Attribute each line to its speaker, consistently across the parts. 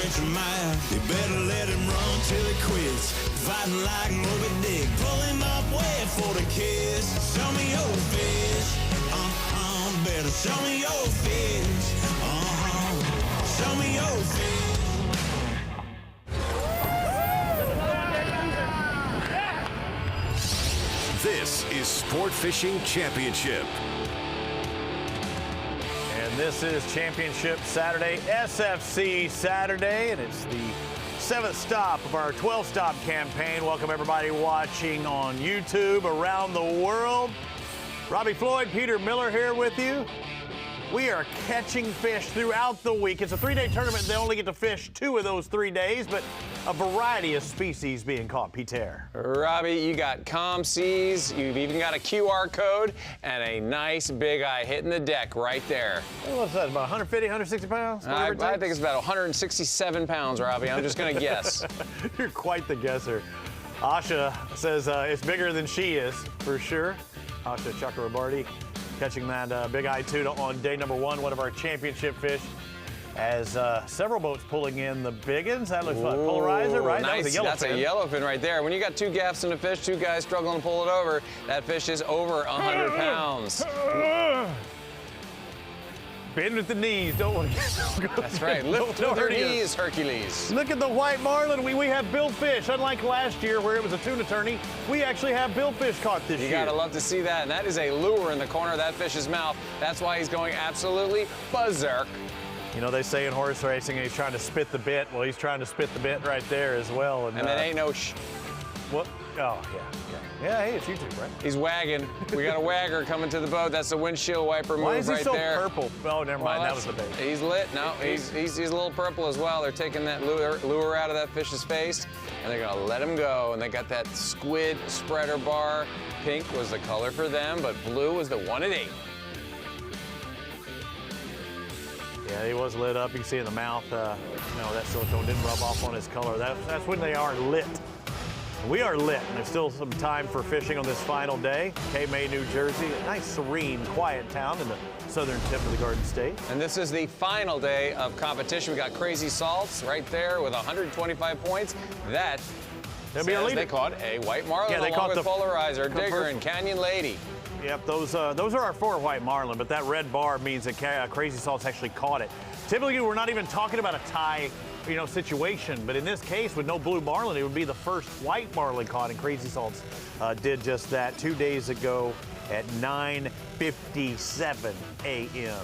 Speaker 1: stretch a mile. You better let him run till he quits. Fighting like Moby Dick. Pull him up, wait for the kiss. Show me your fish. Better show me your fish. Show me your fish.
Speaker 2: This is Sport Fishing Championship.
Speaker 3: And this is Championship Saturday, SFC Saturday, and it's the 7th stop of our 12-stop campaign. Welcome everybody watching on YouTube around the world. Robbie Floyd, Peter Miller here with you. We are catching fish throughout the week. It's a 3-day tournament. They only get to fish 2 of those 3 days, but a variety of species being caught. Peter.
Speaker 4: Robbie, you got calm seas. You've even got a QR code and a nice big eye hitting the deck right there.
Speaker 3: What's that, about 150, 160 pounds?
Speaker 4: I think it's about 167 pounds, Robbie. I'm just going to guess.
Speaker 3: You're quite the guesser. Asha says it's bigger than she is, for sure. Asha Chakrabarty catching that big eye tuna on day number 1, one of our championship fish. As several boats pulling in the big ones. That looks like polarizer, right?
Speaker 4: Nice.
Speaker 3: That was a yellowfin.
Speaker 4: That's a yellowfin right there. When you got 2 gaffs in a fish, 2 guys struggling to pull it over, that fish is over 100 pounds.
Speaker 3: Bend with the knees. Don't want to get
Speaker 4: That's right. Lift with your knees, Hercules.
Speaker 3: Look at the white marlin. We have billfish. Unlike last year where it was a tuna tourney, we actually have billfish caught this year.
Speaker 4: You gotta love to see that. And that is a lure in the corner of that fish's mouth. That's why he's going absolutely berserk.
Speaker 3: You know, they say in horse racing he's trying to spit the bit. Well, he's trying to spit the bit right there as well.
Speaker 4: And that ain't no
Speaker 3: what? Oh, yeah. Yeah, hey, it's YouTube, right?
Speaker 4: He's wagging. We got a wagger coming to the boat. That's the windshield wiper move right there.
Speaker 3: Why is he so purple? Oh, never mind. That was the bait.
Speaker 4: He's lit. No, he's a little purple as well. They're taking that lure out of that fish's face, and they're going to let him go. And they got that squid spreader bar. Pink was the color for them, but blue was the one at 8.
Speaker 3: Yeah, he was lit up. You can see in the mouth, that silicone didn't rub off on his color. That's when they are lit. We are lit, and there's still some time for fishing on this final day. Cape May, New Jersey, a nice, serene, quiet town in the southern tip of the Garden State.
Speaker 4: And this is the final day of competition. We got Crazy Salts right there with 125 points. That says they caught a white marlin along with Polarizer, Digger, and Canyon Lady.
Speaker 3: Yep, those are our 4 white marlin, but that red bar means that Crazy Salts actually caught it. Typically, we're not even talking about a tie, situation, but in this case, with no blue marlin, it would be the first white marlin caught, and Crazy Salts did just that 2 days ago at 9:57 a.m.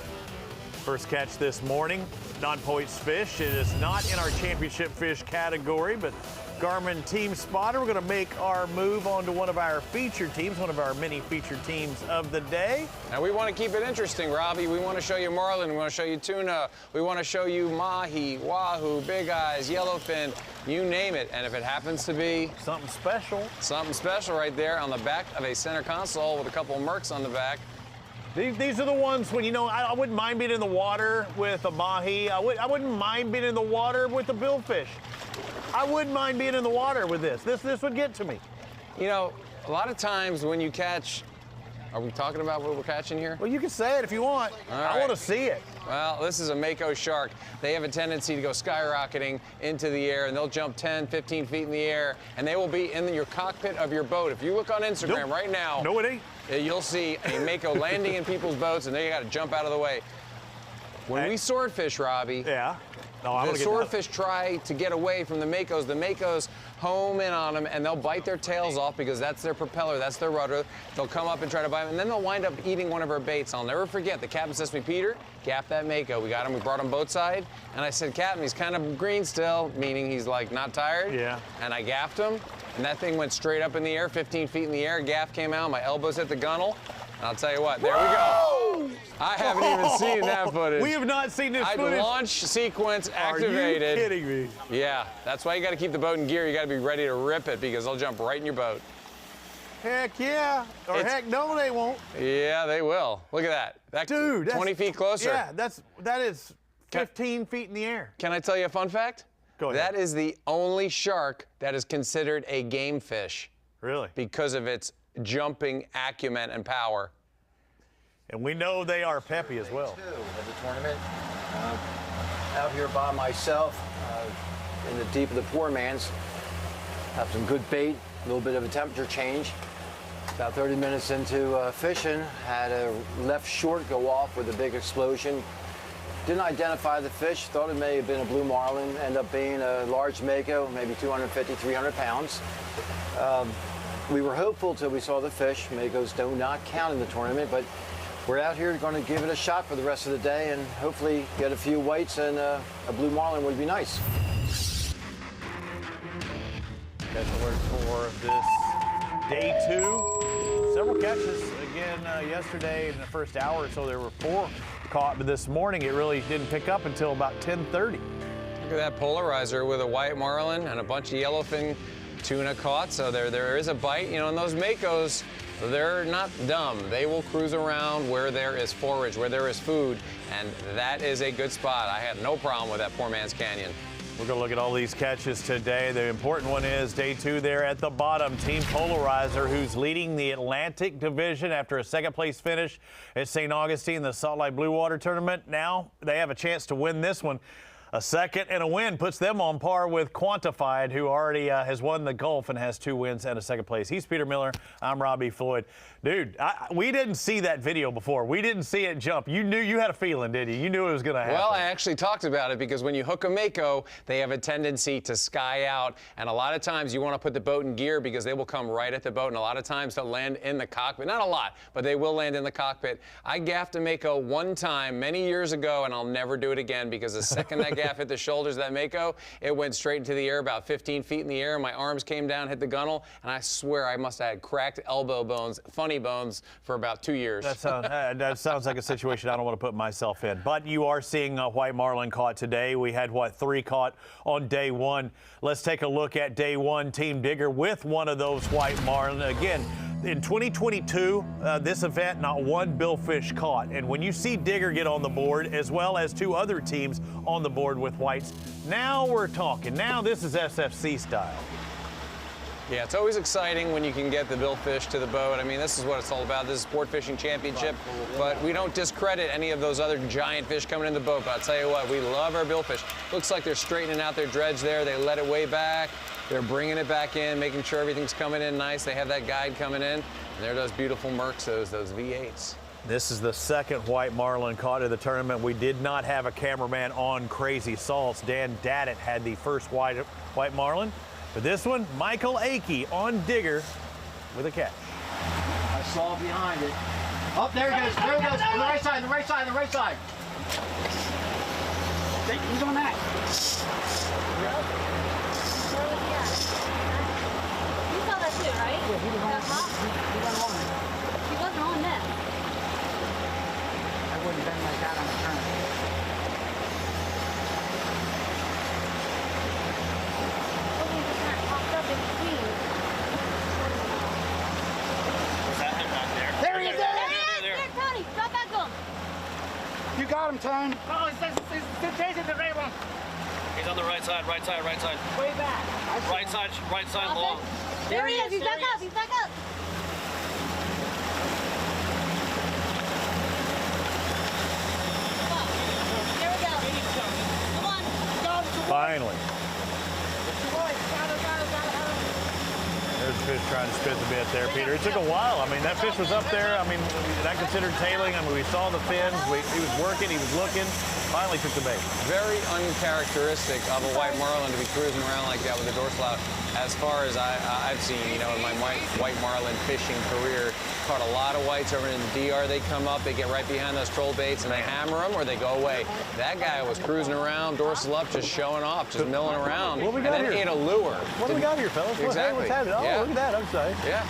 Speaker 3: First catch this morning, non-points fish. It is not in our championship fish category, but Garmin Team Spotter. We're going to make our move onto one of our featured teams, one of our many featured teams of the day.
Speaker 4: Now we want to keep it interesting, Robbie. We want to show you marlin, we want to show you tuna, we want to show you mahi, wahoo, big eyes, yellowfin, you name it. And if it happens to be
Speaker 3: something special
Speaker 4: right there on the back of a center console with a couple of mercs on the back.
Speaker 3: These are the ones when, I wouldn't mind being in the water with a mahi. I wouldn't mind being in the water with a billfish. I wouldn't mind being in the water with this. This would get to me.
Speaker 4: A lot of times when you catch, are we talking about what we're catching here?
Speaker 3: Well, you can say it if you want. I want to see it.
Speaker 4: Well, this is a mako shark. They have a tendency to go skyrocketing into the air, and they'll jump 10, 15 feet in the air, and they will be in your cockpit of your boat. If you look on Instagram right now,
Speaker 3: no, it ain't.
Speaker 4: You'll see a mako landing in people's boats, and they got to jump out of the way. When we swordfish, Robbie,
Speaker 3: yeah.
Speaker 4: The swordfish try to get away from the makos home in on them, and they'll bite their tails off because that's their propeller, that's their rudder. They'll come up and try to bite them, and then they'll wind up eating one of our baits. I'll never forget, the captain says to me, Peter, gaff that mako. We got him, we brought him boat side, and I said, Captain, he's kind of green still, meaning he's like not tired.
Speaker 3: Yeah.
Speaker 4: And I gaffed him, and that thing went straight up in the air, 15 feet in the air, gaff came out, my elbows hit the gunnel. I'll tell you what, there we go. I haven't even seen that footage.
Speaker 3: We have not seen this footage.
Speaker 4: Launch sequence activated.
Speaker 3: Are you kidding me?
Speaker 4: Yeah, that's why you got to keep the boat in gear. You got to be ready to rip it because they'll jump right in your boat.
Speaker 3: Heck yeah. Or heck no, they won't.
Speaker 4: Yeah, they will. Look at that.
Speaker 3: Dude,
Speaker 4: 20 feet closer.
Speaker 3: Yeah, that is 15 feet in the air.
Speaker 4: Can I tell you a fun fact?
Speaker 3: Go ahead.
Speaker 4: That is the only shark that is considered a game fish.
Speaker 3: Really?
Speaker 4: Because of its jumping acumen and power.
Speaker 3: And we know they are peppy as well.
Speaker 5: Of the tournament, out here by myself, in the deep of the poor man's. Have some good bait, a little bit of a temperature change. About 30 minutes into fishing, had a left short go off with a big explosion. Didn't identify the fish, thought it may have been a blue marlin, ended up being a large mako, maybe 250, 300 pounds. We were hopeful till we saw the fish. Makos do not count in the tournament, but we're out here going to give it a shot for the rest of the day and hopefully get a few whites, and a blue marlin would be nice.
Speaker 3: Catch alert for this day 2. Several catches again yesterday. In the first hour or so, there were 4 caught, but this morning it really didn't pick up until about 10:30.
Speaker 4: Look at that polarizer with a white marlin and a bunch of yellowfin tuna caught. So there is a bite. You know, and those makos, they're not dumb. They will cruise around where there is forage, where there is food, and that is a good spot. I had no problem with that poor man's canyon.
Speaker 3: We're going to look at all these catches today. The important one is day 2 there at the bottom. Team Polarizer, who's leading the Atlantic Division after a second-place finish at St. Augustine, the Salt Lake Blue Water Tournament. Now they have a chance to win this one. A second and a win puts them on par with Quantified, who already has won the Gulf and has 2 wins and a second place. He's Peter Miller. I'm Robbie Floyd. Dude, we didn't see that video before. We didn't see it jump. You knew, you had a feeling, did you? You knew it was going to happen.
Speaker 4: Well, I actually talked about it because when you hook a mako, they have a tendency to sky out. And a lot of times you want to put the boat in gear because they will come right at the boat. And a lot of times they'll land in the cockpit. Not a lot, but they will land in the cockpit. I gaffed a mako one time many years ago, and I'll never do it again because the second that gaff hit the shoulders of that mako, it went straight into the air about 15 feet in the air. My arms came down, hit the gunnel, and I swear I must have had cracked elbow bones, funny bones, for about 2 years.
Speaker 3: That sounds like a situation I don't want to put myself in. But you are seeing a white marlin caught today. We had, 3 caught on day 1. Let's take a look at day 1. Team Digger with one of those white marlin. Again, in 2022, this event, not one billfish caught. And when you see Digger get on the board, as well as 2 other teams on the board with whites, now we're talking. Now this is SFC style.
Speaker 4: Yeah, it's always exciting when you can get the billfish to the boat. I mean, this is what it's all about. This is Sport Fishing Championship. But we don't discredit any of those other giant fish coming in the boat. But I'll tell you what, we love our billfish. Looks like they're straightening out their dredge there. They let it way back. They're bringing it back in, making sure everything's coming in nice. They have that guide coming in. And there are those beautiful Mercs, those V8s.
Speaker 3: This is the second white marlin caught in the tournament. We did not have a cameraman on Crazy Salts. Dan Daddett had the first white marlin. But this one, Michael Akey on Digger with a catch.
Speaker 5: I saw behind it. Oh, there it goes, there it goes. On the right side, the right side, the right side. He's on that.
Speaker 6: You saw that too, right?
Speaker 5: Yeah, he was on it.
Speaker 6: He wasn't on that.
Speaker 5: I wouldn't have been like that on the turn.
Speaker 6: Something just kind of popped up in between.
Speaker 5: There he is, there.
Speaker 6: There, Tony, drop back on.
Speaker 5: You got him, Tone.
Speaker 7: Oh, it's chasing the red one.
Speaker 8: He's on the right side, right side, right side.
Speaker 7: Way back.
Speaker 8: Right side long.
Speaker 6: There he is, he's back up, he's back up. Come on. There we go. Come on.
Speaker 3: Finally. There's a fish trying to spit the bit there, Peter. It took a while. I mean, that fish was up there. I mean, that considered tailing. I mean, we saw the fins. He was working. He was looking. Finally took the bait.
Speaker 4: Very uncharacteristic of a white marlin to be cruising around like that with a dorsal out. As far as I've seen, you know, in my white marlin fishing career, caught a lot of whites over in the DR. They come up, they get right behind those troll baits, and they hammer them or they go away. That guy was cruising around, dorsal up, just showing off, just milling around,
Speaker 3: What we got
Speaker 4: and then
Speaker 3: here?
Speaker 4: ate a lure.
Speaker 3: What do we got here, fellas?
Speaker 4: Exactly.
Speaker 3: Hey, what's happening? Oh,
Speaker 4: Yeah.
Speaker 3: look at that. I'm sorry.
Speaker 4: Yeah.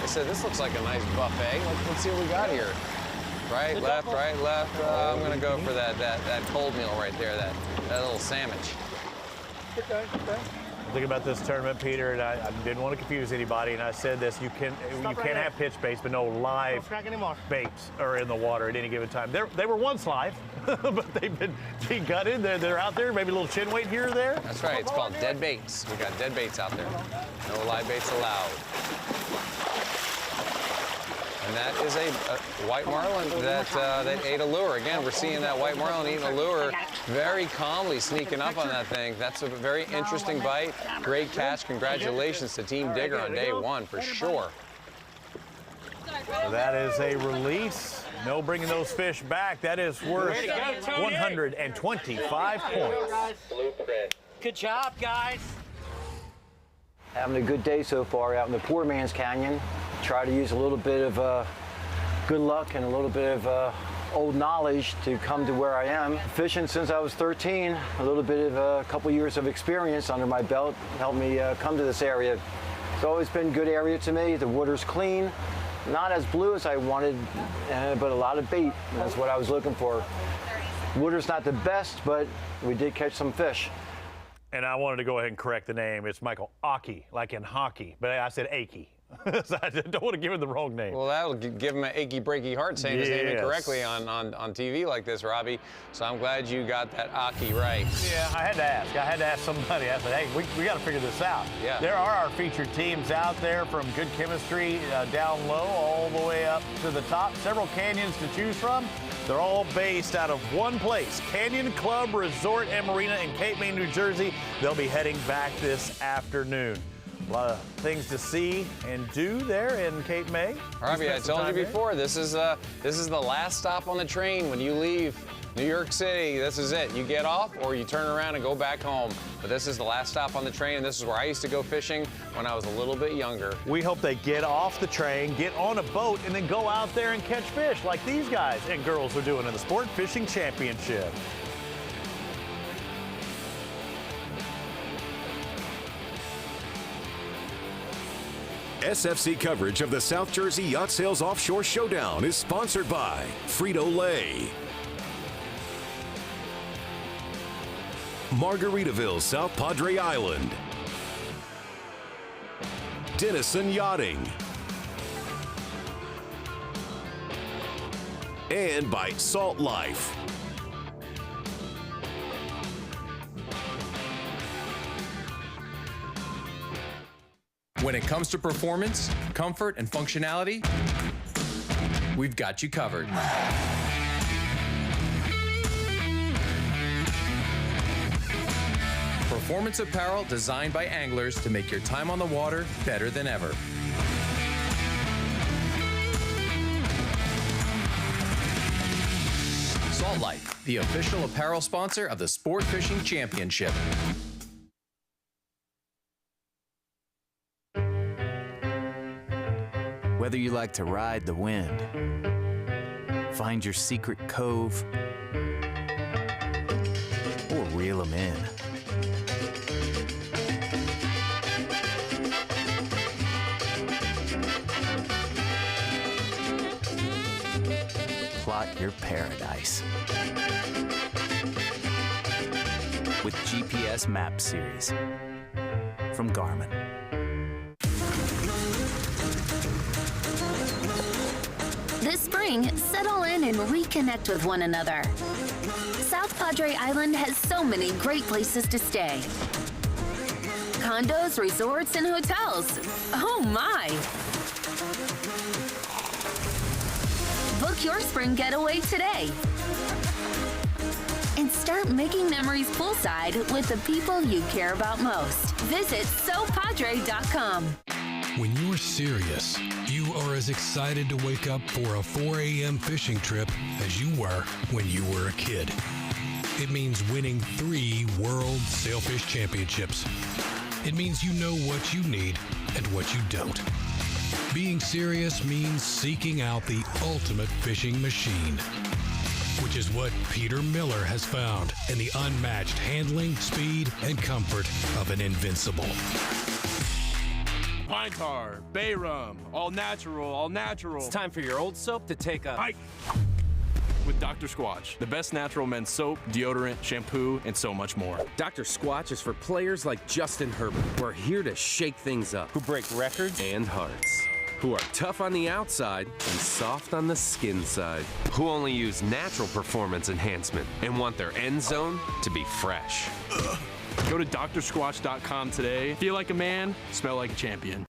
Speaker 4: They said, this looks like a nice buffet. Let's see what we got here. Right, left, right, left. I'm going to go for that cold meal right there, that little sandwich.
Speaker 7: Okay.
Speaker 3: Think about this tournament, Peter, and I didn't want to confuse anybody, and I said this: you can have pitch baits, but no live baits are in the water at any given time. They were once live, but they've been gutted. They're out there, maybe a little chin weight here or there.
Speaker 4: That's right. It's called dead baits. We got dead baits out there. No live baits allowed. And that is a white marlin that ate a lure. Again, we're seeing that white marlin eating a lure very calmly, sneaking up on that thing. That's a very interesting bite. Great catch. Congratulations to Team Digger on day one, for sure.
Speaker 3: So that is a release. No bringing those fish back. That is worth 125 points.
Speaker 8: Good job, guys.
Speaker 5: Having a good day so far out in the poor man's canyon. Try to use a little bit of good luck and a little bit of old knowledge to come to where I am. Fishing since I was 13, a little bit of a couple years of experience under my belt helped me come to this area. It's always been a good area to me. The water's clean. Not as blue as I wanted, but a lot of bait. That's what I was looking for. Water's not the best, but we did catch some fish.
Speaker 3: And I wanted to go ahead and correct the name. It's Michael Aki, like in hockey, but I said Aki. So I don't want to give him the wrong name.
Speaker 4: Well, that'll give him an achy, breaky heart saying his name incorrectly on TV like this, Robbie. So I'm glad you got that Aki right.
Speaker 3: Yeah, I had to ask. I had to ask somebody. I said, hey, we got to figure this out.
Speaker 4: Yeah.
Speaker 3: There are our featured teams out there, from Good Chemistry down low all the way up to the top. Several canyons to choose from. They're all based out of one place, Canyon Club Resort and Marina in Cape May, New Jersey. They'll be heading back this afternoon. A lot of things to see and do there in Cape May.
Speaker 4: Robbie, I told you before, this is the last stop on the train when you leave New York City. This is it. You get off or you turn around and go back home. But this is the last stop on the train, and this is where I used to go fishing when I was a little bit younger.
Speaker 3: We hope they get off the train, get on a boat, and then go out there and catch fish like these guys and girls are doing in the Sport Fishing Championship.
Speaker 2: SFC coverage of the South Jersey Yacht Sales Offshore Showdown is sponsored by Frito-Lay, Margaritaville, South Padre Island, Denison Yachting, and by Salt Life.
Speaker 9: When it comes to performance, comfort, and functionality, we've got you covered. Performance apparel designed by anglers to make your time on the water better than ever. Salt Life, the official apparel sponsor of the Sport Fishing Championship.
Speaker 10: Whether you like to ride the wind, find your secret cove, or reel them in. Plot your paradise with GPS Map Series from Garmin.
Speaker 11: This spring, settle in and reconnect with one another. South Padre Island has so many great places to stay. Condos, resorts, and hotels. Oh my! Book your spring getaway today. And start making memories poolside with the people you care about most. Visit SoPadre.com.
Speaker 12: When you're serious, you are as excited to wake up for a 4 a.m. fishing trip as you were when you were a kid. It means winning 3 World Sailfish Championships. It means you know what you need and what you don't. Being serious means seeking out the ultimate fishing machine, which is what Peter Miller has found in the unmatched handling, speed, and comfort of an Invincible.
Speaker 13: Pine tar, bay rum, all natural, all natural.
Speaker 14: It's time for your old soap to take a
Speaker 13: hike with Dr. Squatch, the best natural men's soap, deodorant, shampoo, and so much more.
Speaker 14: Dr. Squatch is for players like Justin Herbert, who are here to shake things up, who break records and hearts, who are tough on the outside and soft on the skin side, who only use natural performance enhancement and want their end zone to be fresh.
Speaker 13: Go to drsquatch.com today. Feel like a man, smell like a champion.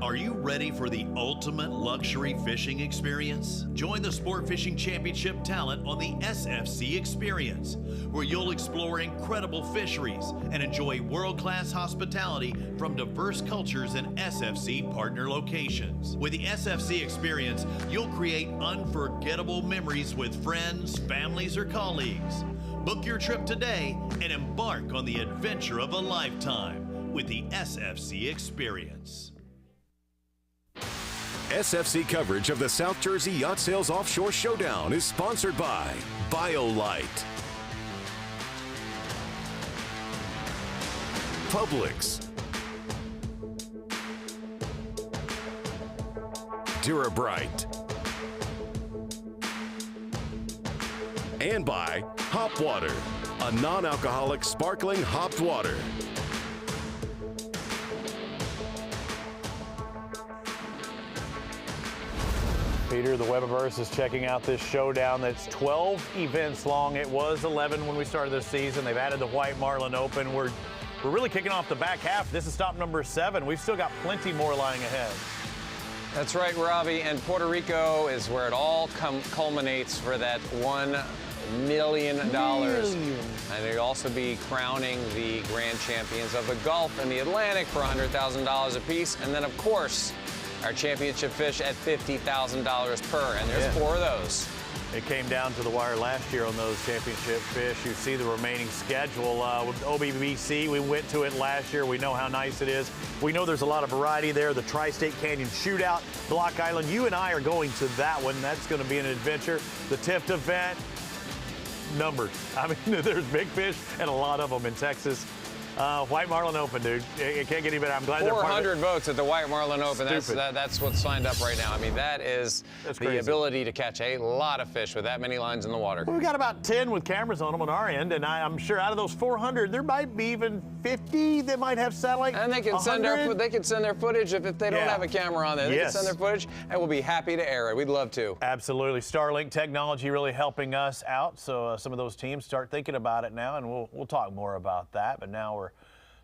Speaker 2: Are
Speaker 15: Are you ready for the ultimate luxury fishing experience? Join the Sport Fishing Championship talent on the SFC Experience, where you'll explore incredible fisheries and enjoy world-class hospitality from diverse cultures and SFC partner locations. With the SFC Experience, you'll create unforgettable memories with friends, families, or colleagues. Book your trip today and embark on the adventure of a lifetime with the SFC Experience.
Speaker 2: SFC coverage of the South Jersey Yacht Sales Offshore Showdown is sponsored by BioLite, Publix, Durabright, and by Hop Water, a non-alcoholic sparkling hopped water.
Speaker 3: Peter, the Webiverse is checking out this showdown that's 12 events long. It was 11 when we started this season. They've added the White Marlin Open. We're really kicking off the back half. This is stop number 7. We've still got plenty more lying ahead.
Speaker 4: That's right, Robbie, and Puerto Rico is where it all culminates for that $1 million. And they'll also be crowning the grand champions of the Gulf and the Atlantic for $100,000 apiece. And then, of course, our championship fish at $50,000 per, and there's 4 of those.
Speaker 3: It came down to the wire last year on those championship fish. You see the remaining schedule with OBBC. We went to it last year. We know how nice it is. We know there's a lot of variety there. The Tri-State Canyon Shootout, Block Island. You and I are going to that one. That's going to be an adventure. The TIFT event, numbered. I mean, there's big fish and a lot of them in Texas. White Marlin Open, dude. It can't get any better. I'm glad
Speaker 4: 400 votes at the White Marlin Open. That's what's signed up right now. I mean, that's the ability to catch a lot of fish with that many lines in the water.
Speaker 3: We've got about 10 with cameras on them on our end, and I'm sure out of those 400, there might be even 50 that might have satellite.
Speaker 4: And they can send their footage if they don't have a camera on there. They can send their footage, and we'll be happy to air it. We'd love to.
Speaker 3: Absolutely. Starlink technology really helping us out. So some of those teams start thinking about it now, and we'll talk more about that. But now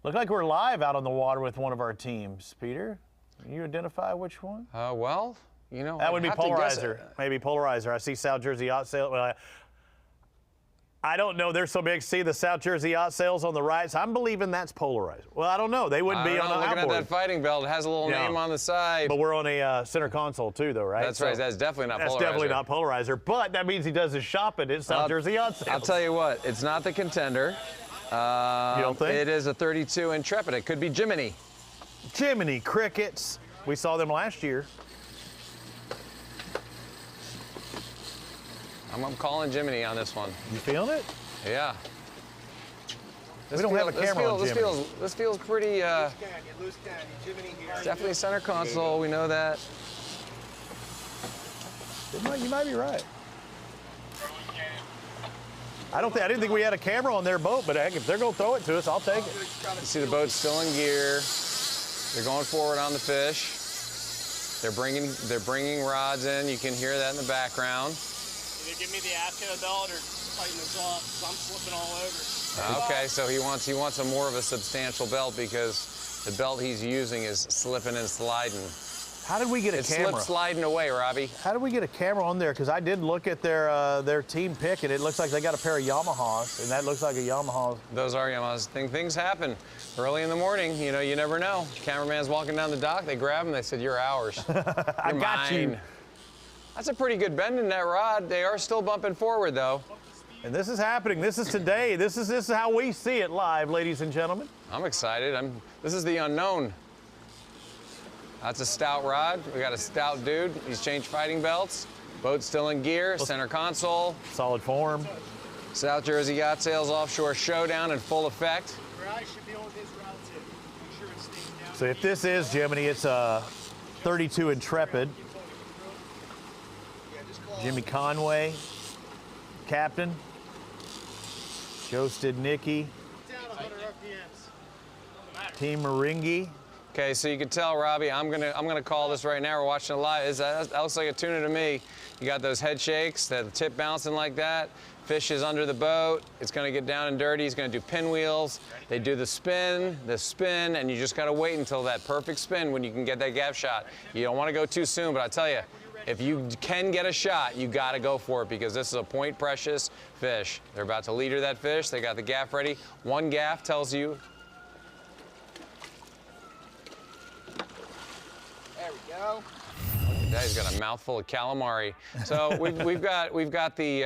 Speaker 3: look like we're live out on the water with one of our teams. Peter, can you identify which one?
Speaker 4: Well, you know,
Speaker 3: that would be Polarizer. Maybe Polarizer. I see South Jersey Yacht Sales. Well, I don't know. They're so big. See the South Jersey Yacht Sales on the right. So I'm believing that's Polarizer. Well, I don't know. They wouldn't be on the outboard.
Speaker 4: Looking at that fighting belt, it has a little name on the side.
Speaker 3: But we're on a center console too, though, right?
Speaker 4: That's right. That's definitely not Polarizer.
Speaker 3: That's definitely not Polarizer. But that means he does his shopping at South Jersey Yacht Sales.
Speaker 4: I'll tell you what. It's not the Contender.
Speaker 3: You don't think?
Speaker 4: It is a 32 Intrepid. It could be Jiminy.
Speaker 3: Jiminy crickets. We saw them last year.
Speaker 4: I'm calling Jiminy on this one.
Speaker 3: You feeling it?
Speaker 4: Yeah.
Speaker 3: We don't have a camera on Jiminy.
Speaker 4: This feels pretty. Definitely center console. We know that.
Speaker 3: You might be right. I didn't think we had a camera on their boat, but heck, if they're going to throw it to us, I'll take it.
Speaker 4: You see the boat's still in gear. They're going forward on the fish. They're bringing rods in. You can hear that in the background.
Speaker 16: Either give me the Atco belt or tighten this off, because I'm slipping all over.
Speaker 4: Okay, so he wants a more of a substantial belt because the belt he's using is slipping and sliding.
Speaker 3: How did we get a camera?
Speaker 4: It slipped sliding away, Robbie.
Speaker 3: How did we get a camera on there? Because I did look at their team pick, and it looks like they got a pair of Yamahas, and that looks like a Yamaha.
Speaker 4: Those are Yamahas. Things happen early in the morning. You know, you never know. Cameraman's walking down the dock. They grab him. They said, "You're ours.
Speaker 3: I got you."
Speaker 4: That's a pretty good bend in that rod. They are still bumping forward, though.
Speaker 3: And this is happening. This is today. This is how we see it live, ladies and gentlemen.
Speaker 4: I'm excited. This is the unknown. That's a stout rod. We got a stout dude. He's changed fighting belts. Boat's still in gear. Center console.
Speaker 3: Solid form.
Speaker 4: South Jersey Yacht Sales Offshore Showdown in full effect.
Speaker 3: So if this is Jiminy, it's a 32 Intrepid. Jimmy Conway, captain. Joe Stidnicki. Team Meringi.
Speaker 4: Okay, so you can tell, Robbie, I'm gonna call this right now. We're watching it live. That looks like a tuna to me. You got those head shakes, that tip bouncing like that. Fish is under the boat. It's gonna get down and dirty. He's gonna do pinwheels. They do the spin, and you just gotta wait until that perfect spin when you can get that gap shot. You don't wanna go too soon, but I tell you, if you can get a shot, you gotta go for it because this is a point precious fish. They're about to leader that fish. They got the gaff ready. One gaff tells you.
Speaker 7: There we go.
Speaker 4: He's got a mouthful of calamari. So we've got the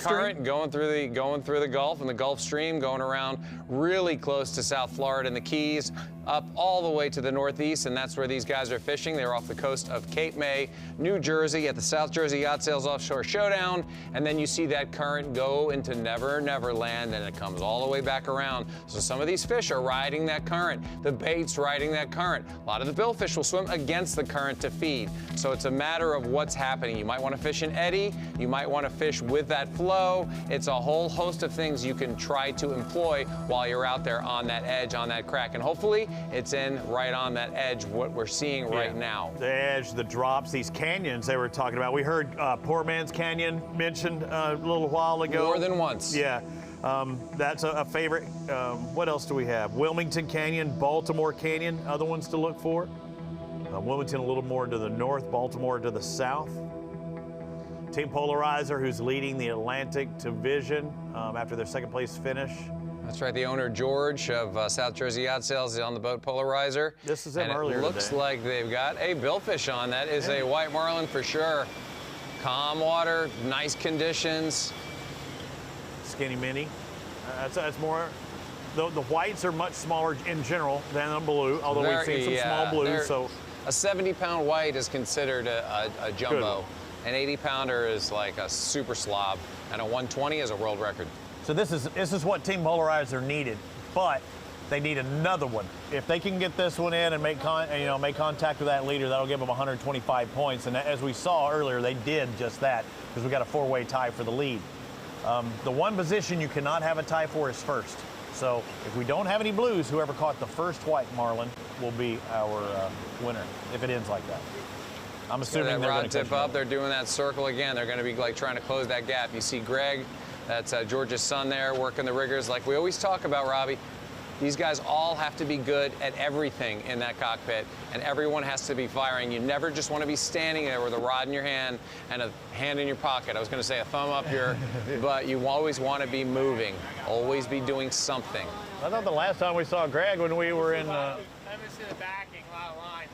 Speaker 4: current going through the Gulf and the Gulf Stream, going around really close to South Florida and the Keys, up all the way to the Northeast, and that's where these guys are fishing. They're off the coast of Cape May, New Jersey, at the South Jersey Yacht Sales Offshore Showdown, and then you see that current go into Never Never Land, and it comes all the way back around. So some of these fish are riding that current. The bait's riding that current. A lot of the billfish will swim against the current to feed. So it's a matter of what's happening. You might want to fish an eddy. You might want to fish with that flow. It's a whole host of things you can try to employ while you're out there on that edge, on that crack. And hopefully it's in right on that edge, what we're seeing right now.
Speaker 3: The edge, the drops, these canyons they were talking about. We heard Poor Man's Canyon mentioned a little while ago.
Speaker 4: More than once.
Speaker 3: Yeah. That's a favorite. What else do we have? Wilmington Canyon, Baltimore Canyon, other ones to look for. Wilmington a little more to the north, Baltimore to the south. Team Polarizer, who's leading the Atlantic Division after their second place finish.
Speaker 4: That's right, the owner, George, of South Jersey Yacht Sales, is on the boat Polarizer.
Speaker 3: This is him earlier
Speaker 4: And it looks
Speaker 3: today.
Speaker 4: like they've got a billfish on. That is a white marlin for sure. Calm water, nice conditions.
Speaker 3: Skinny mini. That's more. The whites are much smaller in general than the blue, although we've seen some small blues. So
Speaker 4: a 70-pound white is considered a jumbo. An 80-pounder is like a super slob, and a 120 is a world record.
Speaker 3: So this is what Team Polarizer needed, but they need another one. If they can get this one in and make contact with that leader, that'll give them 125 points. And as we saw earlier, they did just that because we got a four-way tie for the lead. The one position you cannot have a tie for is first. So if we don't have any blues, whoever caught the first white marlin will be our winner if it ends like that. I'm assuming they're going to
Speaker 4: tip up. They're doing that circle again. They're going to be like trying to close that gap. You see Greg, that's George's son there, working the riggers. Like we always talk about, Robbie, these guys all have to be good at everything in that cockpit, and everyone has to be firing. You never just want to be standing there with a rod in your hand and a hand in your pocket. I was going to say a thumb up your, but you always want to be moving, always be doing something.
Speaker 3: I thought the last time we saw Greg when we were in...
Speaker 16: Let me see the backing, a lot of line.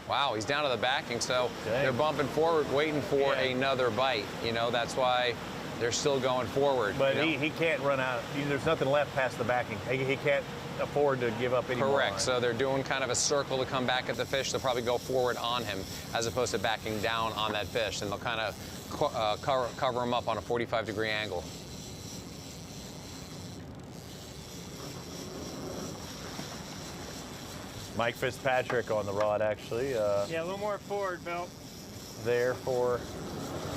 Speaker 4: Wow, he's down to the backing, so they're bumping forward, waiting for another bite. You know, that's why they're still going forward.
Speaker 3: But he can't run out. There's nothing left past the backing. He can't afford to give up any more.
Speaker 4: Correct. So they're doing kind of a circle to come back at the fish. They'll probably go forward on him as opposed to backing down on that fish. And they'll kind of cover him up on a 45-degree angle.
Speaker 3: Mike Fitzpatrick on the rod, actually.
Speaker 16: Yeah, a little more forward, Bill.
Speaker 3: There for...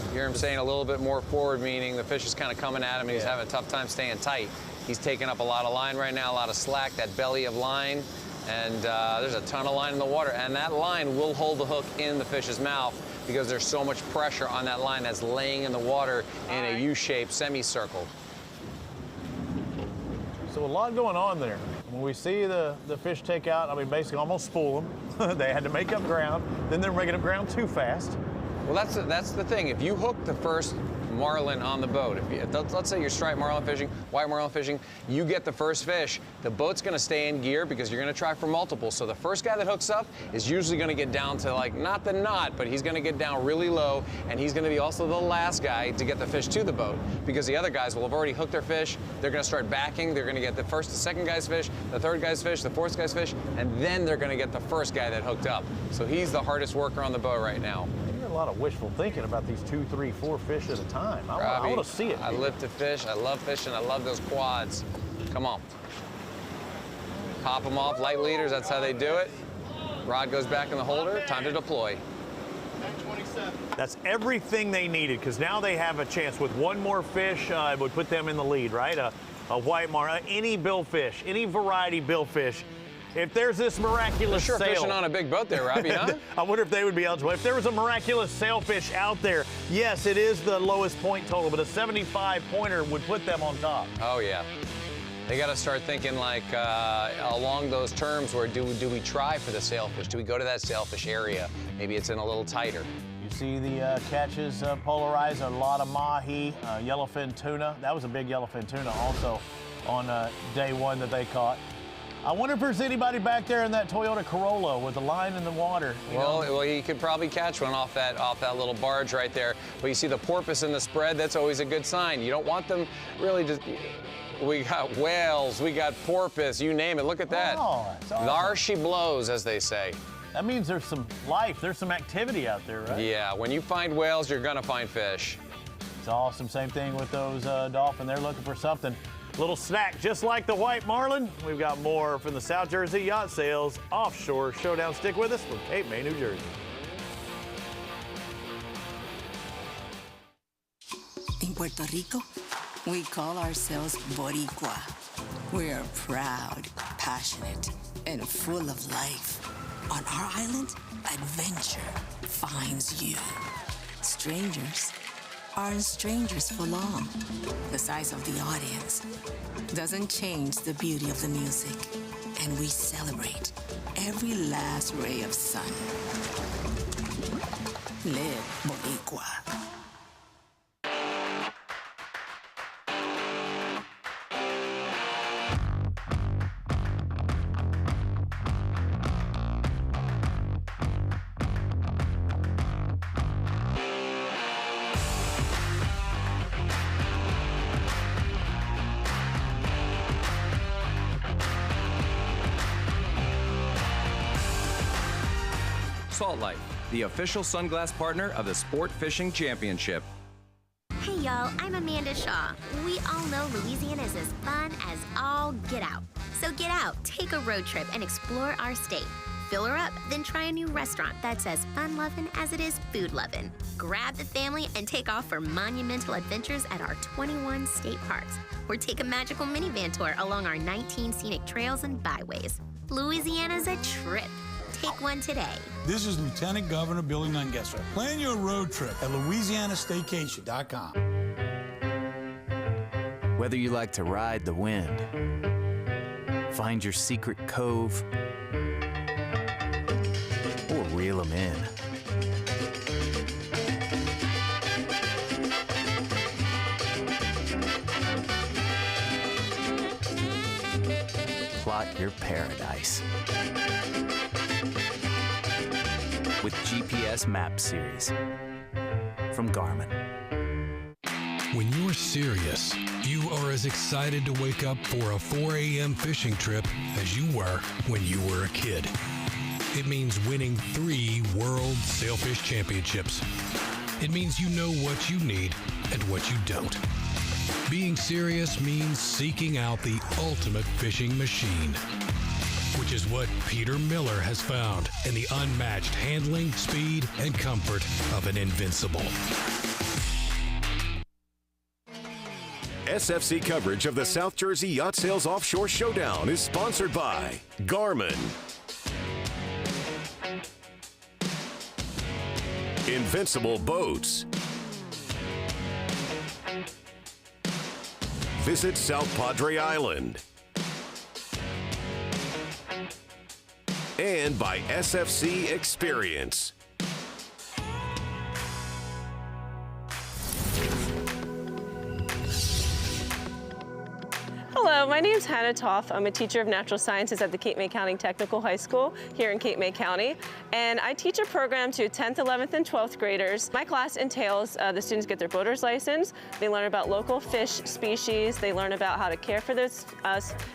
Speaker 4: You hear him saying a little bit more forward, meaning the fish is kind of coming at him and he's having a tough time staying tight. He's taking up a lot of line right now, a lot of slack, that belly of line, and there's a ton of line in the water, and that line will hold the hook in the fish's mouth because there's so much pressure on that line that's laying in the water in a U-shaped semicircle.
Speaker 3: So a lot going on there. When we see the fish take out, I mean, basically almost spool them. They had to make up ground. Then they're making up ground too fast.
Speaker 4: Well, that's the thing. If you hook the first marlin on the boat, let's say you're striped marlin fishing, white marlin fishing, you get the first fish, the boat's going to stay in gear because you're going to try for multiple. So the first guy that hooks up is usually going to get down to, like, not the knot, but he's going to get down really low, and he's going to be also the last guy to get the fish to the boat because the other guys will have already hooked their fish. They're going to start backing. They're going to get the first, the second guy's fish, the third guy's fish, the fourth guy's fish, and then they're going to get the first guy that hooked up. So he's the hardest worker on the boat right now.
Speaker 3: A lot of wishful thinking about these 2, 3, 4 fish at a time. I want to see it.
Speaker 4: I live to fish. I love fishing. I love those quads. Come on. Pop them off, light leaders. That's how they do it. Rod goes back in the holder. Time to deploy.
Speaker 3: That's everything they needed because now they have a chance with one more fish. It would put them in the lead, right? A white marlin, any billfish, any variety billfish. If there's this miraculous
Speaker 4: They're sure
Speaker 3: sail,
Speaker 4: fishing on a big boat there, Robbie, huh?
Speaker 3: I wonder if they would be eligible. If there was a miraculous sailfish out there, yes, it is the lowest point total, but a 75-pointer would put them on top.
Speaker 4: Oh, yeah. They got to start thinking like along those terms where do we try for the sailfish? Do we go to that sailfish area? Maybe it's in a little tighter.
Speaker 3: You see the catches polarized, a lot of mahi, yellowfin tuna. That was a big yellowfin tuna also on day one that they caught. I wonder if there's anybody back there in that Toyota Corolla with the line in the water.
Speaker 4: Well, you could probably catch one off that little barge right there. But you see the porpoise in the spread, that's always a good sign. You don't want them really just... We got whales, we got porpoise, you name it. Look at that.
Speaker 3: Oh, that's awesome.
Speaker 4: There she blows, as they say.
Speaker 3: That means there's some life, there's some activity out there, right?
Speaker 4: Yeah, when you find whales, you're gonna find fish.
Speaker 3: It's awesome. Same thing with those dolphin. They're looking for something. Little snack, just like the white marlin. We've got more from the South Jersey Yacht Sales Offshore Showdown. Stick with us from Cape May, New Jersey.
Speaker 17: In Puerto Rico, we call ourselves Boricua. We are proud, passionate, and full of life. On our island, adventure finds you. Strangers aren't strangers for long. The size of the audience doesn't change the beauty of the music, and we celebrate every last ray of sun. Live Boricua.
Speaker 9: Salt Life, the official sunglass partner of the Sport Fishing Championship.
Speaker 18: Hey y'all, I'm Amanda Shaw. We all know Louisiana is as fun as all get out. So get out, take a road trip, and explore our state. Fill her up, then try a new restaurant that's as fun-loving as it is food-loving. Grab the family and take off for monumental adventures at our 21 state parks. Or take a magical minivan tour along our 19 scenic trails and byways. Louisiana's a trip. Take one today.
Speaker 19: This is Lieutenant Governor Billy Nungesser. Plan your road trip at LouisianaStaycation.com.
Speaker 10: Whether you like to ride the wind, find your secret cove, or reel them in. Plot your paradise with GPS Map Series from Garmin.
Speaker 12: When you're serious, you are as excited to wake up for a 4 a.m. fishing trip as you were when you were a kid. It means winning 3 World Sailfish Championships. It means you know what you need and what you don't. Being serious means seeking out the ultimate fishing machine, which is what Peter Miller has found in the unmatched handling, speed, and comfort of an Invincible.
Speaker 2: SFC coverage of the South Jersey Yacht Sales Offshore Showdown is sponsored by Garmin, Invincible Boats, Visit South Padre Island, and by SFC Experience.
Speaker 20: Hello, my name is Hannah Toff. I'm a teacher of natural sciences at the Cape May County Technical High School here in Cape May County. And I teach a program to 10th, 11th, and 12th graders. My class entails the students get their boater's license. They learn about local fish species. They learn about how to care for those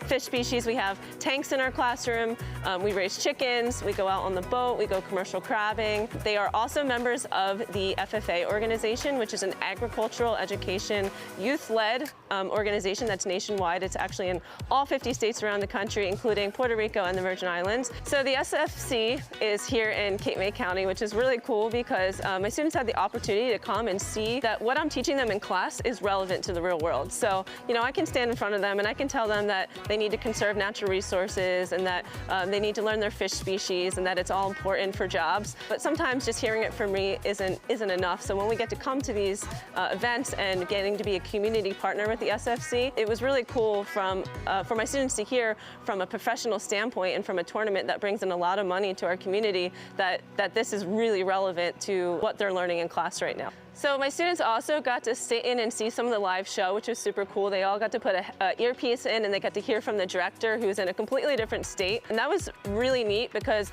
Speaker 20: fish species. We have tanks in our classroom. We raise chickens. We go out on the boat. We go commercial crabbing. They are also members of the FFA organization, which is an agricultural education youth-led organization that's nationwide. It's actually in all 50 states around the country, including Puerto Rico and the Virgin Islands. So the SFC is here in Cape May County, which is really cool because my students had the opportunity to come and see that what I'm teaching them in class is relevant to the real world. So, you know, I can stand in front of them and I can tell them that they need to conserve natural resources and that they need to learn their fish species and that it's all important for jobs. But sometimes just hearing it from me isn't enough. So when we get to come to these events and getting to be a community partner with the SFC, it was really cool for my students to hear from a professional standpoint and from a tournament that brings in a lot of money to our community that this is really relevant to what they're learning in class right now. So my students also got to sit in and see some of the live show, which was super cool. They all got to put a earpiece in and they got to hear from the director who's in a completely different state. And that was really neat because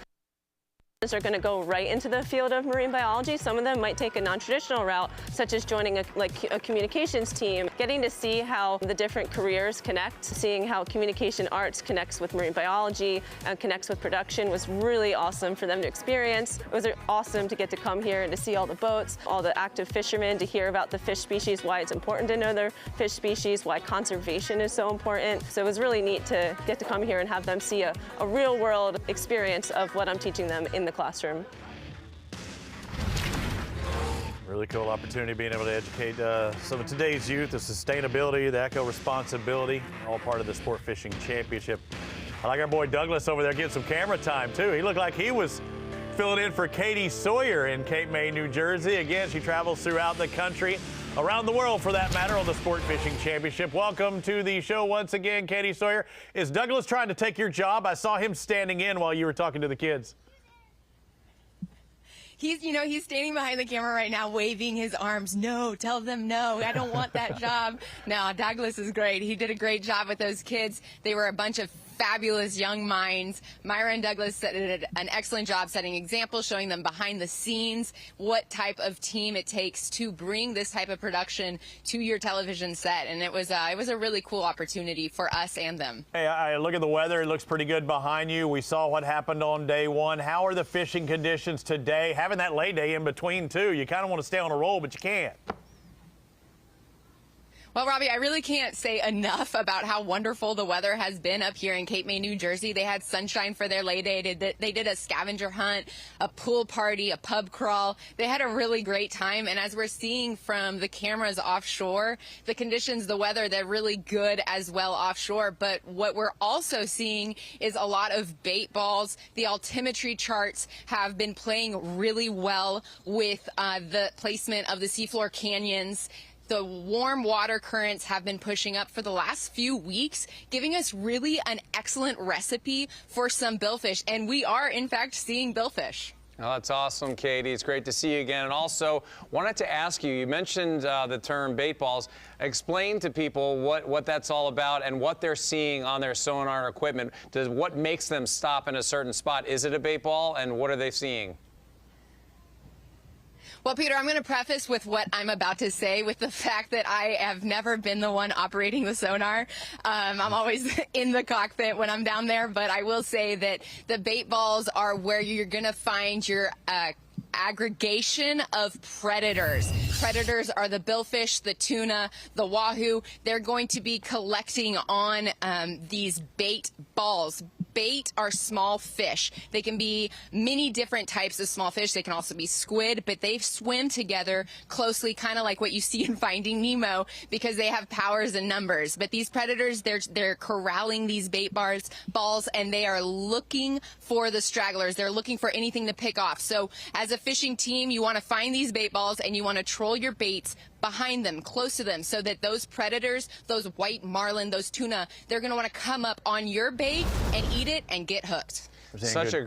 Speaker 20: are going to go right into the field of marine biology. Some of them might take a non-traditional route, such as joining a communications team, getting to see how the different careers connect, seeing how communication arts connects with marine biology and connects with production was really awesome for them to experience. It was awesome to get to come here and to see all the boats, all the active fishermen, to hear about the fish species, why it's important to know their fish species, why conservation is so important. So it was really neat to get to come here and have them see a real world experience of what I'm teaching them in the classroom.
Speaker 3: Really cool opportunity being able to educate some of today's youth, the sustainability, the eco-responsibility, all part of the Sport Fishing Championship. I like our boy Douglas over there getting some camera time too. He looked like he was filling in for Katie Sawyer in Cape May, New Jersey. Again, she travels throughout the country, around the world for that matter, on the Sport Fishing Championship. Welcome to the show once again, Katie Sawyer. Is Douglas trying to take your job? I saw him standing in while you were talking to the kids.
Speaker 21: He's standing behind the camera right now, waving his arms. No, tell them no. I don't want that job. No, Douglas is great. He did a great job with those kids. They were a bunch of fabulous young minds. Myra and Douglas did an excellent job setting examples, showing them behind the scenes what type of team it takes to bring this type of production to your television set. And it was a really cool opportunity for us and them.
Speaker 3: Hey, I look at the weather. It looks pretty good behind you. We saw what happened on day one. How are the fishing conditions today? Having that lay day in between, too. You kind of want to stay on a roll, but you can't.
Speaker 21: Well, Robbie, I really can't say enough about how wonderful the weather has been up here in Cape May, New Jersey. They had sunshine for their lay day. They did a scavenger hunt, a pool party, a pub crawl. They had a really great time. And as we're seeing from the cameras offshore, the conditions, the weather, they're really good as well offshore. But what we're also seeing is a lot of bait balls. The altimetry charts have been playing really well with the placement of the seafloor canyons. The warm water currents have been pushing up for the last few weeks, giving us really an excellent recipe for some billfish. And we are, in fact, seeing billfish.
Speaker 4: Oh, that's awesome, Katie. It's great to see you again. And also, wanted to ask you, you mentioned the term bait balls. Explain to people what that's all about and what they're seeing on their sonar equipment. What makes them stop in a certain spot? Is it a bait ball, and what are they seeing?
Speaker 21: Well, Peter, I'm going to preface with what I'm about to say with the fact that I have never been the one operating the sonar. I'm always in the cockpit when I'm down there, but I will say that the bait balls are where you're going to find your aggregation of predators. Predators are the billfish, the tuna, the wahoo. They're going to be collecting on these bait balls. Bait are small fish. They can be many different types of small fish. They can also be squid, but they swim together closely, kind of like what you see in Finding Nemo, because they have powers and numbers. But these predators, they're corralling these bait balls, and they are looking for the stragglers. They're looking for anything to pick off. So as a fishing team, you want to find these bait balls, and you want to troll your baits behind them, close to them, so that those predators, those white marlin, those tuna, they're going to want to come up on your bait and eat it and get hooked.
Speaker 4: That's such a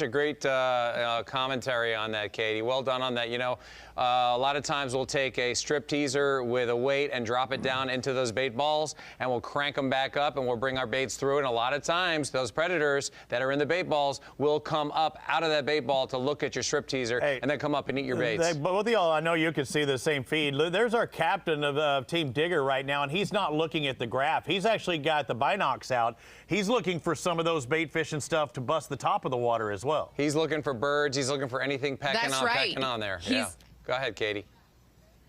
Speaker 4: great commentary on that, Katie. Well done on that. You know, a lot of times we'll take a strip teaser with a weight and drop it down into those bait balls, and we'll crank them back up, and we'll bring our baits through. And a lot of times those predators that are in the bait balls will come up out of that bait ball to look at your strip teaser, and then come up and eat your baits.
Speaker 3: Both of y'all, I know you can see the same feed. There's our captain of Team Digger right now, and he's not looking at the graph. He's actually got the binocs out. He's looking for some of those bait fish and stuff to bust the top of the water as well.
Speaker 4: He's looking for birds. He's looking for anything pecking on there.
Speaker 21: That's right.
Speaker 4: Yeah. Go ahead, Katie.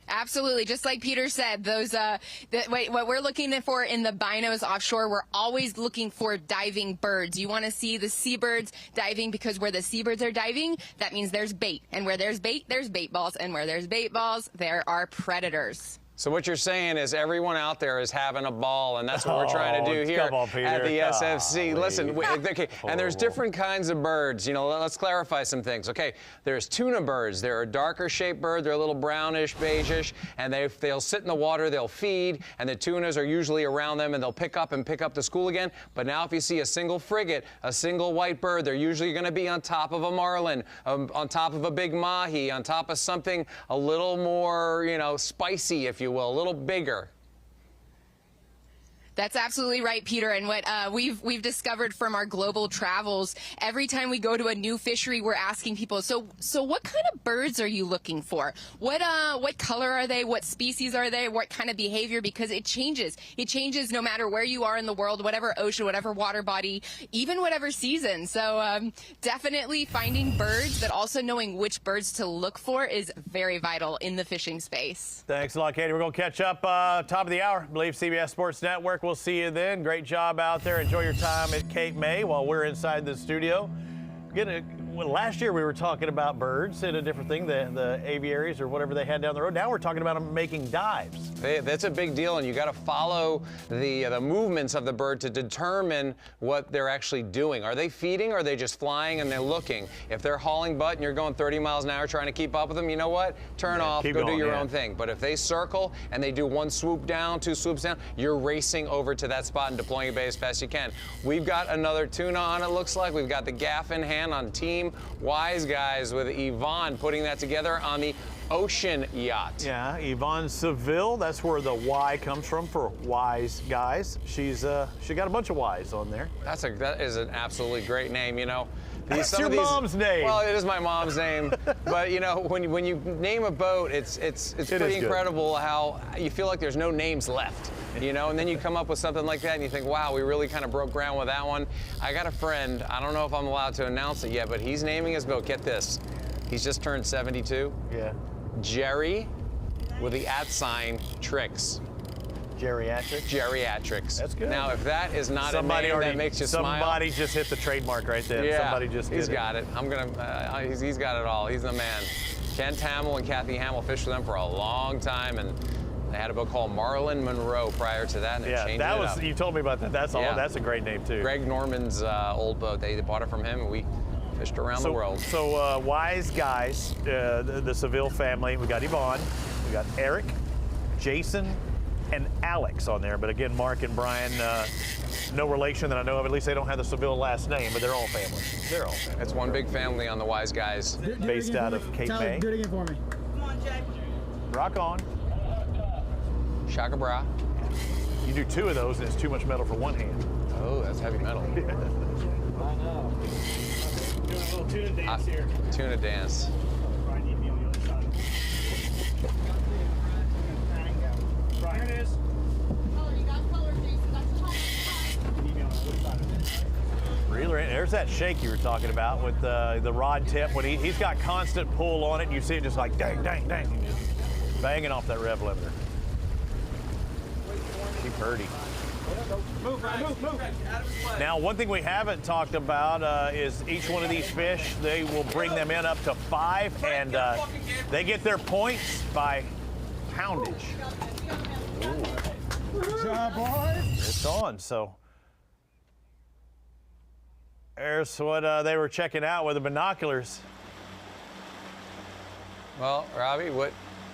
Speaker 21: Absolutely. Just like Peter said, those what we're looking for in the binos offshore, we're always looking for diving birds. You want to see the seabirds diving because where the seabirds are diving, that means there's bait. And where there's bait balls. And where there's bait balls, there are predators.
Speaker 4: So what you're saying is everyone out there is having a ball, and that's what we're trying to do here at the SFC. Listen, okay, and there's different kinds of birds. You know, let's clarify some things. Okay, there's tuna birds. They're a darker shaped bird. They're a little brownish, beigeish, and they'll sit in the water. They'll feed, and the tunas are usually around them, and they'll pick up the school again. But now if you see a single frigate, a single white bird, they're usually going to be on top of a marlin, on top of a big mahi, on top of something a little more, you know, spicy, if you will, a little bigger.
Speaker 21: That's absolutely right, Peter. And what we've discovered from our global travels, every time we go to a new fishery, we're asking people, so what kind of birds are you looking for? What color are they? What species are they? What kind of behavior? Because it changes. It changes no matter where you are in the world, whatever ocean, whatever water body, even whatever season. So definitely finding birds, but also knowing which birds to look for is very vital in the fishing space.
Speaker 3: Thanks a lot, Katie. We're going to catch up top of the hour. I believe CBS Sports Network. We'll see you then. Great job out there. Enjoy your time at Cape May while we're inside the studio. Last year we were talking about birds and a different thing, the aviaries or whatever they had down the road. Now we're talking about them making dives.
Speaker 4: That's a big deal, and you got to follow the movements of the bird to determine what they're actually doing. Are they feeding, or are they just flying and they're looking? If they're hauling butt and you're going 30 miles an hour trying to keep up with them, you know what? Turn off, go do your own thing. But if they circle and they do one swoop down, two swoops down, you're racing over to that spot and deploying your bait as fast as you can. We've got another tuna on, it looks like. We've got the gaff in hand on Team Wise Guys with Yvonne putting that together on the Ocean Yacht.
Speaker 3: Yeah, Yvonne Seville, that's where the Y comes from for Wise Guys. She got a bunch of Y's on there.
Speaker 4: That is an absolutely great name, you know.
Speaker 3: That's your mom's name.
Speaker 4: Well, it is my mom's name, but you know, when you name a boat, it's pretty incredible how you feel like there's no names left, you know, and then you come up with something like that and you think, wow, we really kind of broke ground with that one. I got a friend, I don't know if I'm allowed to announce it yet, but he's naming his boat, get this, he's just turned 72.
Speaker 3: Yeah.
Speaker 4: Jerry with the @ Tricks.
Speaker 3: Geriatrics?
Speaker 4: Geriatrics.
Speaker 3: That's good.
Speaker 4: Now, if that is not a name that makes you smile.
Speaker 3: Somebody just hit the trademark right there.
Speaker 4: Yeah,
Speaker 3: somebody just
Speaker 4: he's got it. He's got it all. He's the man. Kent Hamill and Kathy Hamill fished with them for a long time, and they had a boat called Marlin Monroe prior to that, and they're changing it up.
Speaker 3: You told me about that. That's a great name, too.
Speaker 4: Greg Norman's old boat. They bought it from him, and we fished around the world.
Speaker 3: So Wise Guys, the Seville family, we got Yvonne, we got Eric, Jason, and Alex on there. But again, Mark and Brian, no relation that I know of. At least they don't have the Seville last name, but they're all family. They're all family.
Speaker 4: It's one big family on the Wise Guys.
Speaker 3: Based out of Cape May.
Speaker 7: Do it again for me.
Speaker 6: Come on, Jack.
Speaker 3: Rock on.
Speaker 4: Shaka bra.
Speaker 3: You do two of those, and it's too much metal for one hand.
Speaker 4: Oh, that's heavy metal.
Speaker 16: I know. Doing a little tuna dance here.
Speaker 4: Tuna dance.
Speaker 16: Brian, need me on the other side. Brian, here it is.
Speaker 6: You got color, Jason. That's the
Speaker 16: Need me on the other side of it.
Speaker 3: Reeler, there's that shake you were talking about with the rod tip. When he's got constant pull on it, and you see it just like dang, dang, dang, just banging off that rev limiter. She birdie.
Speaker 16: Move, Brian, move.
Speaker 3: Now, one thing we haven't talked about is each one of these fish, they will bring them in up to 5, and they get their points by poundage.
Speaker 7: Good job, boys.
Speaker 3: It's on, so there's what they were checking out with the binoculars.
Speaker 4: Well, Robbie, what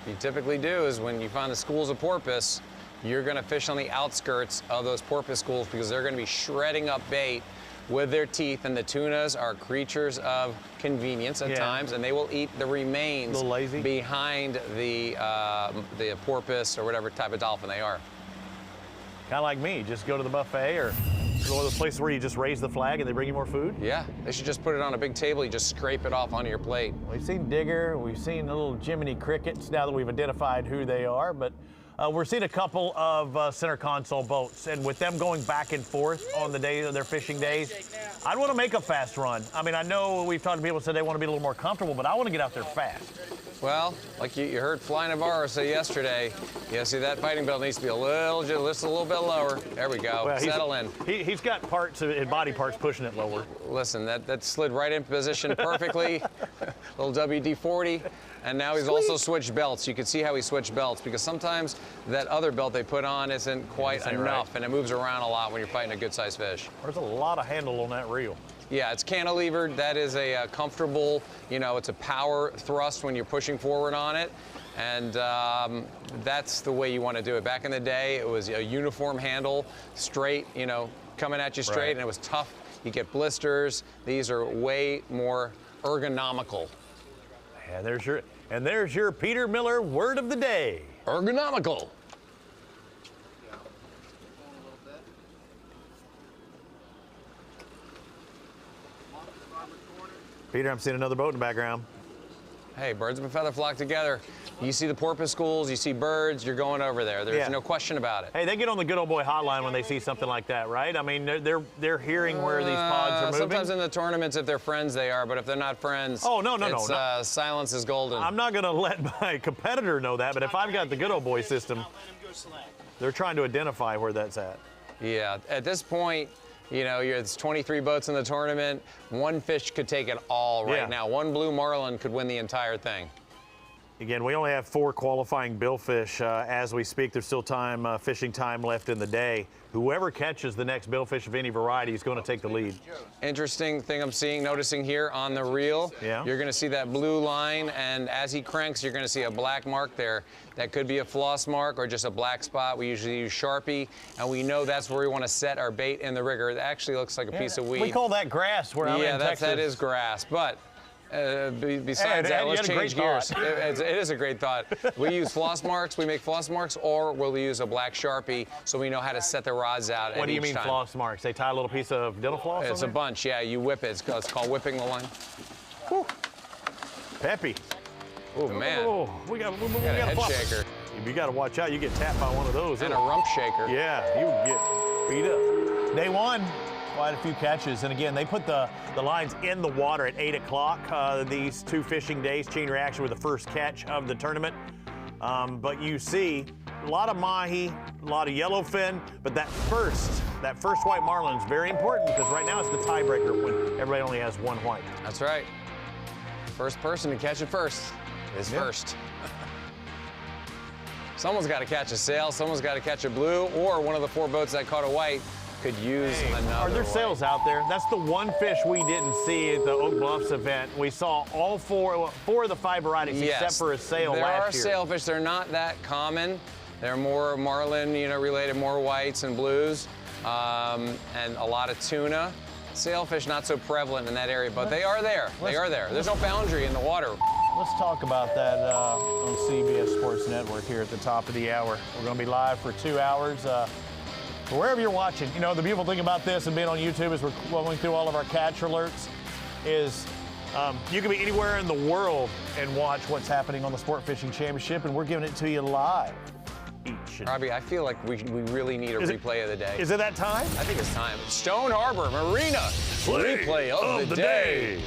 Speaker 4: you typically do is when you find the schools of porpoise, you're going to fish on the outskirts of those porpoise schools because they're going to be shredding up bait with their teeth, and the tunas are creatures of convenience at times, and they will eat the remains behind the porpoise or whatever type of dolphin they are.
Speaker 3: Kind of like me, just go to the buffet or go to those places where you just raise the flag and they bring you more food?
Speaker 4: Yeah, they should just put it on a big table. You just scrape it off onto your plate.
Speaker 3: We've seen digger, we've seen the little Jiminy crickets now that we've identified who they are, but we're seeing a couple of center console boats, and with them going back and forth on the day of their fishing days, I'd want to make a fast run. I mean, I know we've talked to people who said they want to be a little more comfortable, but I want to get out there fast.
Speaker 4: Well, like you heard Fly Navarro say yesterday, you see that fighting belt needs to be a little bit lower. There we go.
Speaker 3: Well,
Speaker 4: settle in.
Speaker 3: He's got parts and body parts pushing it lower.
Speaker 4: Listen, that slid right in position perfectly. Little WD-40. And now he's also switched belts. You can see how he switched belts because sometimes that other belt they put on isn't quite enough, and it moves around a lot when you're fighting a good-sized fish.
Speaker 3: There's a lot of handle on that reel.
Speaker 4: Yeah, it's cantilevered. That is a comfortable, it's a power thrust when you're pushing forward on it. And that's the way you want to do it. Back in the day, it was a uniform handle, straight, coming at you straight, and it was tough. You get blisters. These are way more ergonomical.
Speaker 3: And there's your Peter Miller word of the day.
Speaker 4: Ergonomical.
Speaker 3: Peter, I'm seeing another boat in the background.
Speaker 4: Hey, birds of a feather flock together. You see the porpoise schools, you see birds, you're going over there. There's no question about it.
Speaker 3: Hey, they get on the good old boy hotline when they see something like that, right? I mean, they're hearing where these pods are moving.
Speaker 4: Sometimes in the tournaments, if they're friends, they are. But if they're not friends, silence is golden.
Speaker 3: I'm not going to let my competitor know that. But if I've got the good old boy system, they're trying to identify where that's at.
Speaker 4: Yeah, at this point, it's 23 boats in the tournament. One fish could take it all right now. One blue marlin could win the entire thing.
Speaker 3: Again, we only have 4 qualifying billfish as we speak. There's still fishing time left in the day. Whoever catches the next billfish of any variety is going to take the lead.
Speaker 4: Interesting thing I'm noticing here on the reel.
Speaker 3: Yeah.
Speaker 4: You're going to see that blue line, and as he cranks, you're going to see a black mark there. That could be a floss mark or just a black spot. We usually use Sharpie, and we know that's where we want to set our bait in the rigger. It actually looks like a piece of weed.
Speaker 3: We call that grass where I'm in Texas.
Speaker 4: Yeah, that is grass, but besides that, let's change gears. It is a great thought. We use floss marks, we make floss marks, or we'll use a black Sharpie so we know how to set the rods out.
Speaker 3: What do you mean floss marks? They tie a little piece of dental floss on
Speaker 4: It's a bunch, yeah. You whip it. It's called whipping the line.
Speaker 3: Whew. Peppy.
Speaker 4: Oh, man.
Speaker 3: Oh, we got a
Speaker 4: head shaker.
Speaker 3: You got to watch out. You get tapped by one of those.
Speaker 4: And a rump shaker.
Speaker 3: Yeah, you get beat up. Day one. Quite a few catches, and again, they put the lines in the water at 8 o'clock. These 2 fishing days, chain reaction with the first catch of the tournament. But you see a lot of mahi, a lot of yellowfin, but that first white marlin is very important because right now it's the tiebreaker when everybody only has 1 white.
Speaker 4: That's right. First person to catch it first is first. Someone's got to catch a sail, someone's got to catch a blue, or one of the 4 boats that caught a white could use another.
Speaker 3: Are there sails out there? That's the one fish we didn't see at the Oak Bluffs event. We saw all 4 of the 5 varieties except for a sail last year.
Speaker 4: There are sailfish. They're not that common. They're more marlin, related, more whites and blues, and a lot of tuna. Sailfish not so prevalent in that area, but they are there. They are there. There's no boundary in the water.
Speaker 3: Let's talk about that on CBS Sports Network here at the top of the hour. We're going to be live for 2 hours. Wherever you're watching, the beautiful thing about this and being on YouTube as we're going through all of our catch alerts is you can be anywhere in the world and watch what's happening on the Sport Fishing Championship, and we're giving it to you live.
Speaker 4: Robbie, I feel like we really need a replay of the day.
Speaker 3: Is it that time?
Speaker 4: I think it's time. Stone Harbor Marina replay of the day.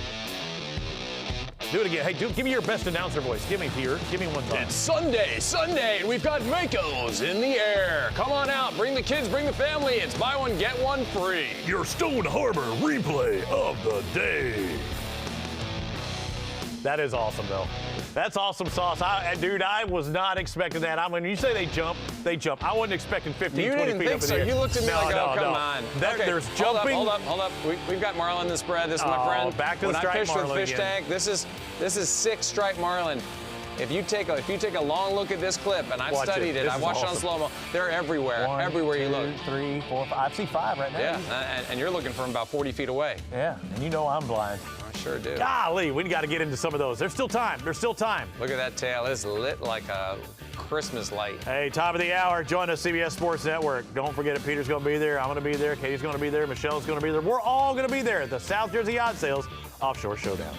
Speaker 3: Do it again. Hey, give me your best announcer voice. Give me here. Give me one time.
Speaker 4: It's Sunday, and we've got Makos in the air. Come on out. Bring the kids, bring the family. It's buy one, get one free.
Speaker 3: Your Stone Harbor replay of the day. That is awesome, though. That's awesome sauce. Dude, I was not expecting that. When you say they jump. I wasn't expecting 15,
Speaker 4: you
Speaker 3: 20
Speaker 4: didn't
Speaker 3: feet
Speaker 4: think
Speaker 3: up
Speaker 4: so.
Speaker 3: in the air.
Speaker 4: You looked at me like, oh, come on.
Speaker 3: There's jumping.
Speaker 4: Hold up. We've got marlin in the spread. This is my friend.
Speaker 3: Back to the
Speaker 4: striped
Speaker 3: striped marlin
Speaker 4: When I fish with
Speaker 3: again.
Speaker 4: fish tank, this is 6 striped marlin. If you take a long look at this clip, and I've studied it, I've watched it on slow-mo, they're everywhere. Everywhere you look.
Speaker 3: 1, 2, 3, 4, 5. I see 5 right now.
Speaker 4: Yeah, and you're looking from about 40 feet away.
Speaker 3: Yeah, and I'm blind.
Speaker 4: I sure do.
Speaker 3: Golly, we got to get into some of those. There's still time.
Speaker 4: Look at that tail. It's lit like a Christmas light.
Speaker 3: Hey, top of the hour. Join us, CBS Sports Network. Don't forget it. Peter's going to be there. I'm going to be there. Katie's going to be there. Michelle's going to be there. We're all going to be there at the South Jersey Yacht Sales Offshore Showdown.